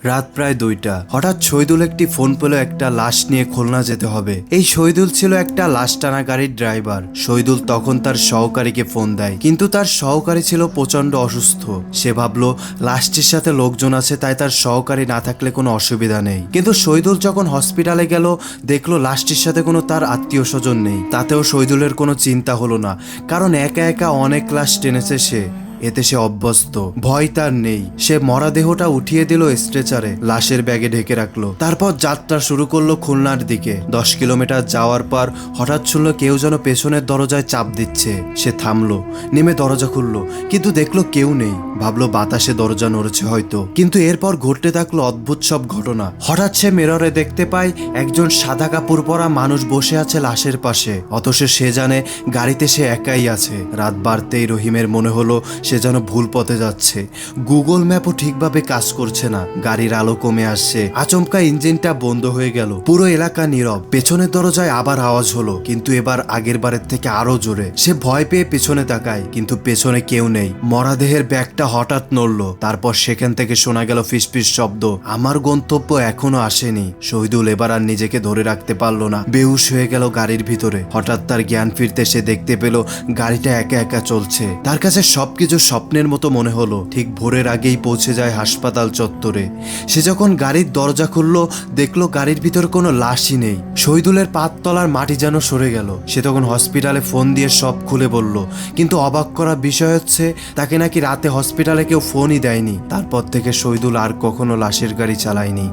রাত প্রায় 2টা। হঠাৎ শহীদুল একটি ফোন পেল একটা লাশ নিয়ে খুলনা যেতে হবে। এই শহীদুল ছিল একটা লাশ টানা গাড়ির ড্রাইভার। শহীদুল তখন তার সহকারীকে ফোন দেয়, কিন্তু তার সহকারী ছিল প্রচন্ড অসুস্থ। সে ভাবলো লাশটির সাথে লোকজন আছে, তাই তার সহকারী না থাকলে কোনো অসুবিধা নেই। কিন্তু শহীদুল যখন হসপিটালে গেল, দেখলো লাশটির সাথে কোনো তার আত্মীয় স্বজন নেই। তাতেও শহীদুলের কোনো চিন্তা হলো না, কারণ একা একা অনেক লাশ টেনেছে সে। এতে সে অভ্যস্ত, ভয় তার নেই। সে মরা দেহটা উঠিয়ে দিল স্ট্রেচারে, লাশের ব্যাগে ঢেকে রাখলো। তারপর যাত্রা শুরু করলো খুলনার দিকে। 10 কিলোমিটার যাওয়ার পর হঠাৎ শুনলো কেউ যেন পেছনের দরজায় চাপ দিচ্ছে। সে থামলো, নেমে দরজা খুললো, কিন্তু দেখলো কেউ নেই। ভাবলো বাতাসে দরজা নড়েছে হয়তো। কিন্তু এরপর ঘটতে থাকলো অদ্ভুত সব ঘটনা। হঠাৎ সে মিররে দেখতে পায় একজন সাদা কাপড় পরা মানুষ বসে আছে লাশের পাশে। অথচ সে জানে গাড়িতে সে একাই আছে। রাত বাড়তেই রহিমের মনে হলো সে যেন ভুল পথে যাচ্ছে। গুগল ম্যাপও ঠিকভাবে কাজ করছে না, গাড়ির আলো কমে আসছে। আচমকা ইঞ্জিনটা বন্ধ হয়ে গেল, পুরো এলাকা নীরব। পেছনের দরজায় আবার আওয়াজ হলো, কিন্তু এবার আগের বারের থেকে আরো জোরে। সে ভয় পেয়ে পেছনে তাকায়, কিন্তু পেছনে কেউ নেই। মরাদেহের ব্যাগটা হঠাৎ নড়লো, তারপর সেখান থেকে শোনা গেল ফিসফিস শব্দ। আমার গন্তব্য এখনো আসেনি। শহীদুল এবার আর নিজেকে ধরে রাখতে পারলো না, বেহুশ হয়ে গেল গাড়ির ভিতরে। হঠাৎ তার জ্ঞান ফিরতে সে দেখতে পেল গাড়িটা একা একা চলছে। তার কাছে সবকিছু স্বপ্নের মতো মনে হলো। ঠিক ভোরের আগেই পৌঁছে যায় হাসপাতাল চত্বরে। সে যখন গাড়ির দরজা খুললো, দেখলো গাড়ির ভিতরে কোনো লাশই নেই। শহীদুলের পাততলার মাটি যেন সরে গেল। সে তখন হসপিটালে ফোন দিয়ে সব খুলে বলল, কিন্তু অবাক করা বিষয় হচ্ছে তাকে নাকি রাতে হসপিটালে কেউ ফোনই দেয়নি। তারপর থেকে শহীদুল আর কখনো লাশের গাড়ি চালায়নি।